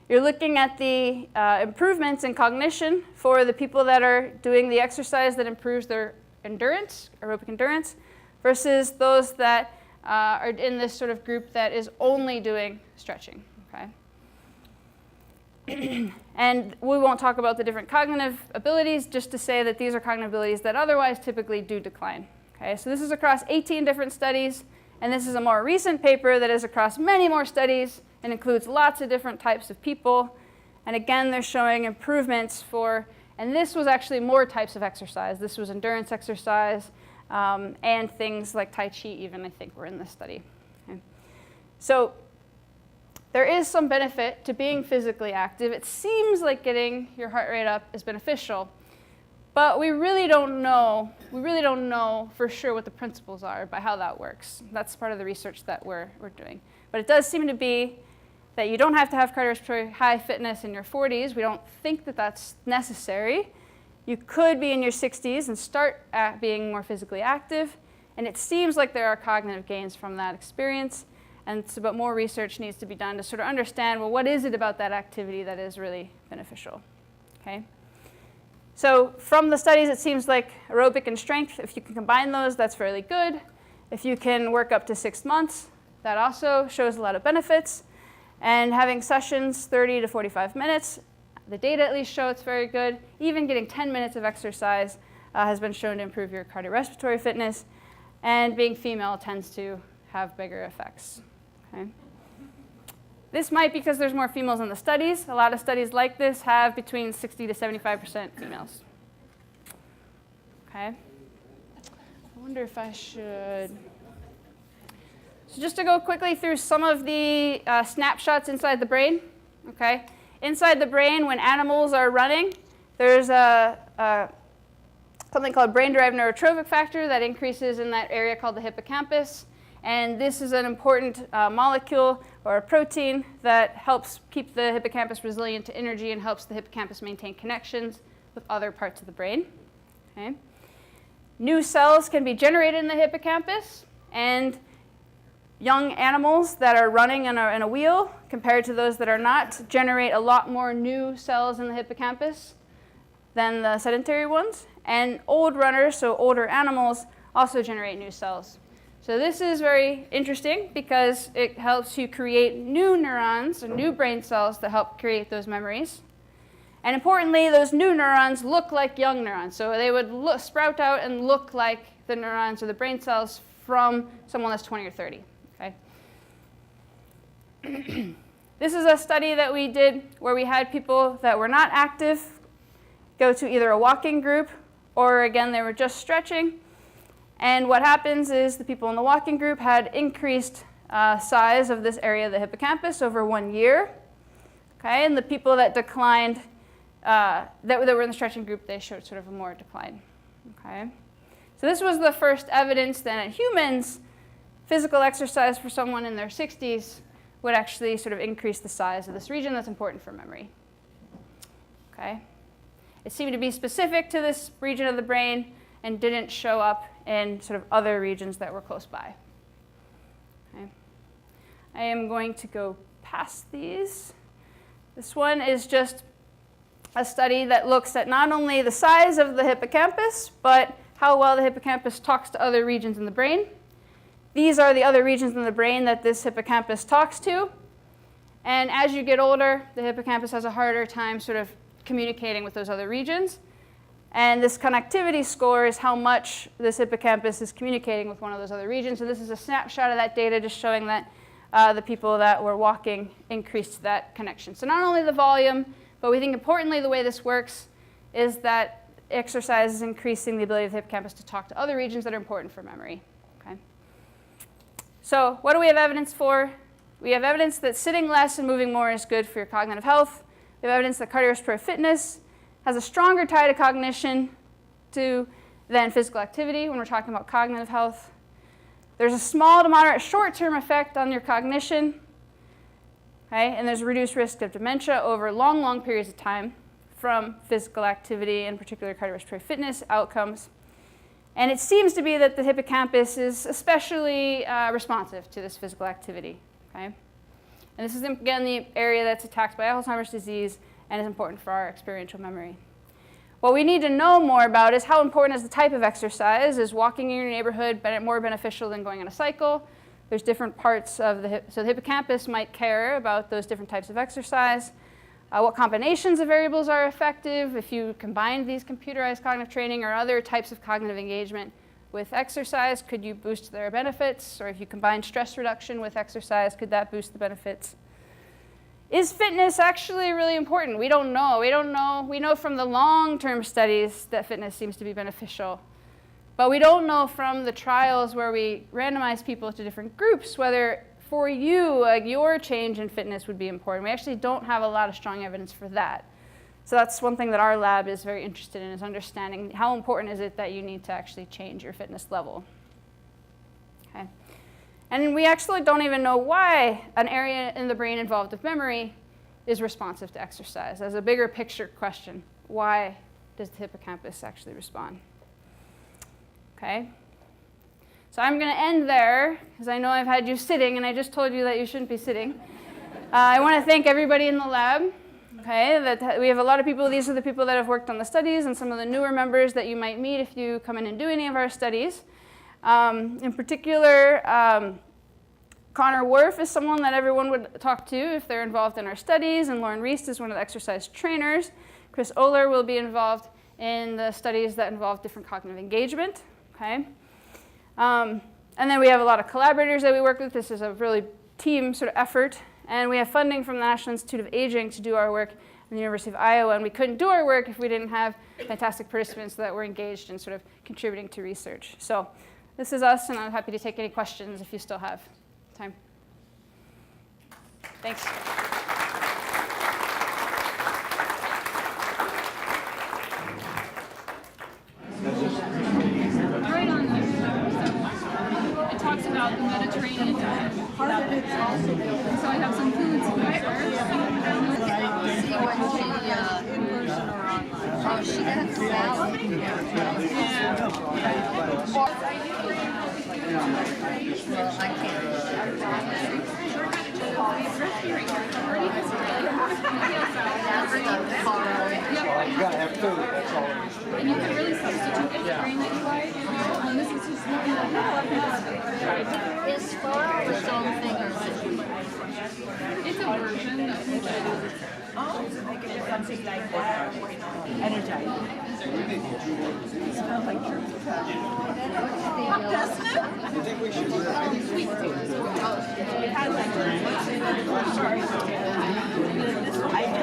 You're looking at the improvements in cognition for the people that are doing the exercise that improves their endurance, aerobic endurance, versus those that are in this sort of group that is only doing stretching. Okay? And we won't talk about the different cognitive abilities, just to say that these are cognitive abilities that otherwise typically do decline. Okay? So this is across 18 different studies, and this is a more recent paper that is across many more studies and includes lots of different types of people. And again, they're showing improvements for, and this was actually more types of exercise. This was endurance exercise, and things like Tai Chi even, I think, were in this study. Okay? So there is some benefit to being physically active. It seems like getting your heart rate up is beneficial, but we really don't know. We really don't know for sure what the principles are by how that works. That's part of the research that we're doing. But it does seem to be that you don't have to have cardiorespiratory high fitness in your 40s. We don't think that that's necessary. You could be in your 60s and start being more physically active, and it seems like there are cognitive gains from that experience. And so, but more research needs to be done to sort of understand, well, what is it about that activity that is really beneficial? Okay? So from the studies, it seems like aerobic and strength, if you can combine those, that's fairly good. If you can work up to 6 months, that also shows a lot of benefits. And having sessions 30 to 45 minutes, the data at least show it's very good. Even getting 10 minutes of exercise has been shown to improve your cardiorespiratory fitness. And being female tends to have bigger effects. Okay. This might be because there's more females in the studies. A lot of studies like this have between 60 to 75% females. Okay. I wonder if I should. So just to go quickly through some of the snapshots inside the brain. Okay. Inside the brain, when animals are running, there's something called brain-derived neurotrophic factor that increases in that area called the hippocampus. And this is an important molecule or a protein that helps keep the hippocampus resilient to energy and helps the hippocampus maintain connections with other parts of the brain. Okay. New cells can be generated in the hippocampus, and young animals that are running in a wheel compared to those that are not generate a lot more new cells in the hippocampus than the sedentary ones. And old runners, so older animals, also generate new cells. So this is very interesting because it helps you create new neurons or new brain cells that help create those memories. And importantly, those new neurons look like young neurons. So they would sprout out and look like the neurons or the brain cells from someone that's 20 or 30. Okay? This is a study that we did where we had people that were not active go to either a walking group or, again, they were just stretching. And what happens is the people in the walking group had increased size of this area of the hippocampus over 1 year. Okay, and the people that declined, that were in the stretching group, they showed sort of a more decline. Okay, so this was the first evidence that in humans, physical exercise for someone in their 60s would actually sort of increase the size of this region that's important for memory. Okay, it seemed to be specific to this region of the brain and didn't show up in sort of other regions that were close by. Okay. I am going to go past these. This one is just a study that looks at not only the size of the hippocampus, but how well the hippocampus talks to other regions in the brain. These are the other regions in the brain that this hippocampus talks to. And as you get older, the hippocampus has a harder time sort of communicating with those other regions. And this connectivity score is how much this hippocampus is communicating with one of those other regions. So this is a snapshot of that data just showing that the people that were walking increased that connection. So not only the volume, but we think importantly the way this works is that exercise is increasing the ability of the hippocampus to talk to other regions that are important for memory. Okay. So what do we have evidence for? We have evidence that sitting less and moving more is good for your cognitive health. We have evidence that cardiorespiratory fitness has a stronger tie to cognition than physical activity when we're talking about cognitive health. There's a small to moderate short-term effect on your cognition, okay? And there's a reduced risk of dementia over long, long periods of time from physical activity, in particular cardiorespiratory fitness outcomes. And it seems to be that the hippocampus is especially responsive to this physical activity. Okay? And this is, again, the area that's attacked by Alzheimer's disease and is important for our experiential memory. What we need to know more about is how important is the type of exercise. Is walking in your neighborhood more beneficial than going on a cycle? There's different parts of so the hippocampus might care about those different types of exercise. What combinations of variables are effective? If you combine these computerized cognitive training or other types of cognitive engagement with exercise, could you boost their benefits? Or if you combine stress reduction with exercise, could that boost the benefits? Is fitness actually really important? We don't know. We know from the long-term studies that fitness seems to be beneficial. But we don't know from the trials where we randomize people to different groups whether for you, your change in fitness would be important. We actually don't have a lot of strong evidence for that. So that's one thing that our lab is very interested in, is understanding how important is it that you need to actually change your fitness level. Okay. And we actually don't even know why an area in the brain involved with memory is responsive to exercise. As a bigger picture question, why does the hippocampus actually respond? Okay. So I'm going to end there, because I know I've had you sitting, and I just told you that you shouldn't be sitting. I want to thank everybody in the lab. Okay, that we have a lot of people. These are the people that have worked on the studies, and some of the newer members that you might meet if you come in and do any of our studies. In particular, Connor Worf is someone that everyone would talk to if they're involved in our studies, and Lauren Reist is one of the exercise trainers. Chris Oler will be involved in the studies that involve different cognitive engagement. Okay. And then we have a lot of collaborators that we work with. This is a really team sort of effort. And we have funding from the National Institute of Aging to do our work in the University of Iowa. And we couldn't do our work if we didn't have fantastic participants that were engaged in sort of contributing to research. So this is us, and I'm happy to take any questions if you still have time. Thanks. It talks about the Mediterranean diet. So I have some fluency there. See what she in person or online. Oh, she got salad. Well, I can't. That's the car. You gotta have food, that's all. And you can really substitute any grain that you like. And this is just Is far its own thing or is it? it's a version of which I do. Something like that, energizing. Smells like church. Doesn't it? It has like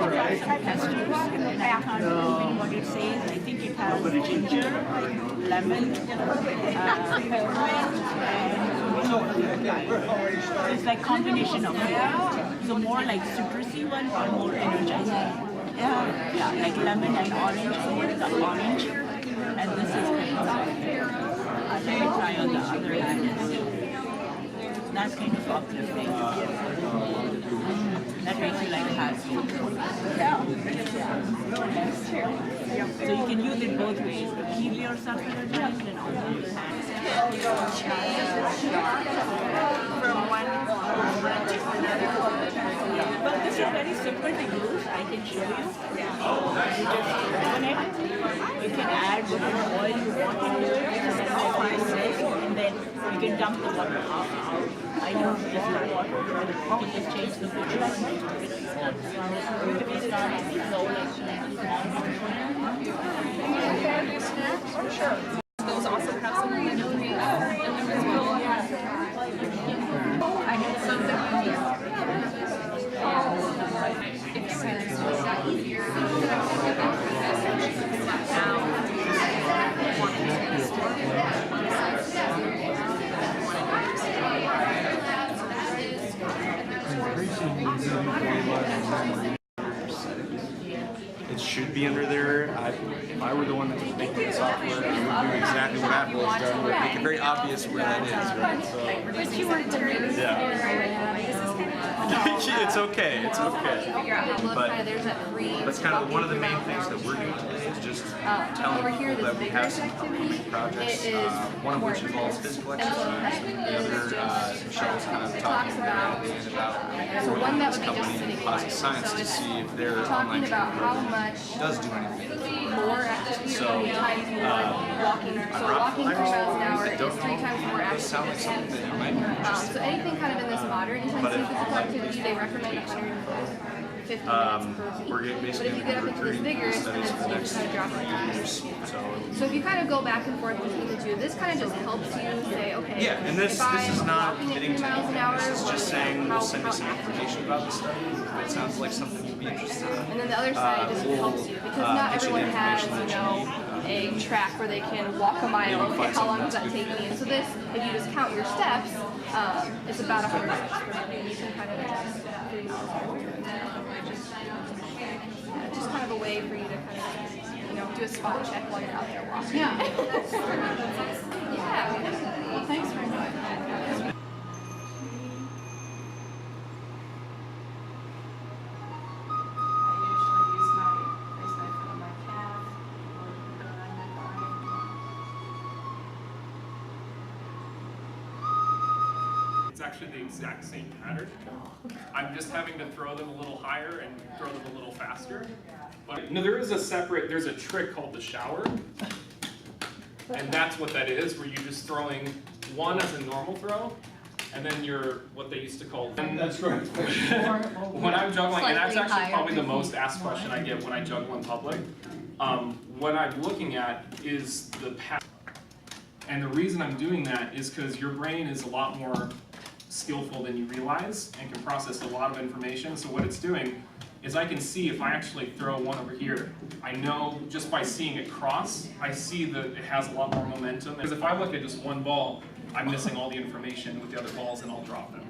I tried pastures and I can't read what it says. I think it has ginger, lemon, peppermint, and it's like combination of it. So more like citrusy one or more energizing. Yeah, like lemon and orange. So more the orange, and this is kind of I'll try on the other hand. That's kind of uplifting. That makes you like happy. So you can use it both ways. Heal yourself energized and on the other hand. From one to another. Well, this is very simple to use. I can show you. You just open it. You can add whatever oil you want into it. And then you can dump the water out. I use just the water. You can just change the filter. Those also have some memory in them as well. I know something. It should be under there. If I were the one that was making the software, I would do exactly what Apple's done. Would make it very obvious where that is, right? So, But you weren't doing yeah. It's okay. It's okay. Figure out how to look But kind of, there's that free. that's kind of one of the main things that we're doing today is just telling over here, people that this we have vigorous some activity, projects, it is one of which more involves physical exercise, and the other Michelle's kind of talking about so one that would be just company sitting Classes quiet. Science So to it's see if their talking online about training how program much does do anything. more activity So, or times more walking. So walking 3 miles an hour is 3 times more It active. sounds like something that you might be interested So anything kind of in this moderate intensity physical activity, they recommend 150 minutes per week. We're But basically if you get up into this recruiting vigorous, then studies it's for the you next kind of drop 3 it. years. So if you kind of go back and forth between the two, this kind of just helps you say, okay, Yeah, and this if is I'm not walking at committing 3 to miles an anything. hour, This is just saying we'll send you some active information about the study. If it sounds like something you'd be interested in. And then the other side just helps you because not get you the everyone has, information that you a track where they can walk a mile. Okay, find how long does something that that's take me? And so this, if you just count your steps, it's about 100 steps per day. You can kind of adjust 3 miles per week. Just kind of a way for you to kind of, do a spot check while you're out there walking. Yeah. Yeah. Well, thanks very much. It's actually the exact same pattern. I'm just having to throw them a little higher and throw them a little faster. But no, there's a trick called the shower. And that's what that is, where you're just throwing one as a normal throw, and then you're what they used to call. That's right. When I'm juggling, and that's Slightly actually higher. probably the most asked question I get when I juggle in public. What I'm looking at is the pattern. And the reason I'm doing that is because your brain is a lot more skillful than you realize and can process a lot of information. So what it's doing is I can see if I actually throw one over here, I know just by seeing it cross, I see that it has a lot more momentum. Because if I look at just one ball, I'm missing all the information with the other balls and I'll drop them.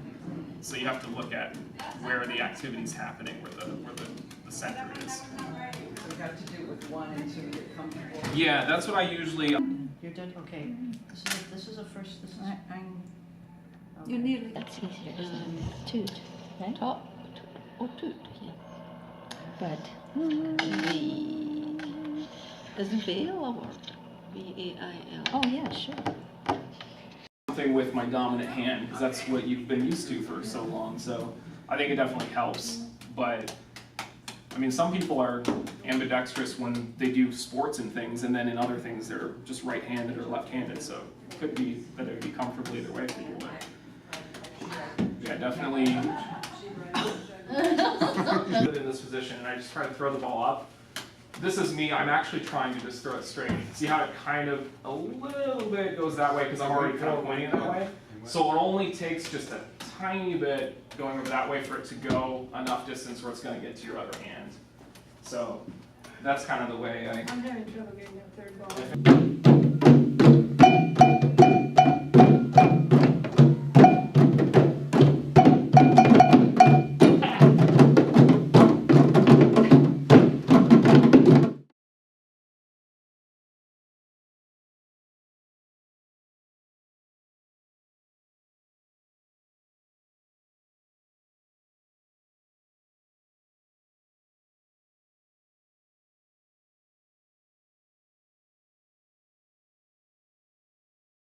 So you have to look at where the activity's happening, where the center is. So you have to do it with one until you get comfortable. Yeah, that's what I usually. You're done? Okay. This is a first, this is. You nearly. That's easier. Toot, right? Top or toot, yeah. But V doesn't V or what? V-A-I-L. Oh yeah, sure. Something with my dominant hand, because that's what you've been used to for so long. So I think it definitely helps. But I mean, some people are ambidextrous when they do sports and things, and then in other things they're just right-handed or left-handed. So it could be that it would be comfortable either way for you. But yeah, definitely in this position, and I just try to throw the ball up. This is me. I'm actually trying to just throw it straight. See how it kind of a little bit goes that way because I'm already kind of pointing that way. So it only takes just a tiny bit going over that way for it to go enough distance where it's going to get to your other hand. So that's kind of the way I'm having trouble getting that third ball.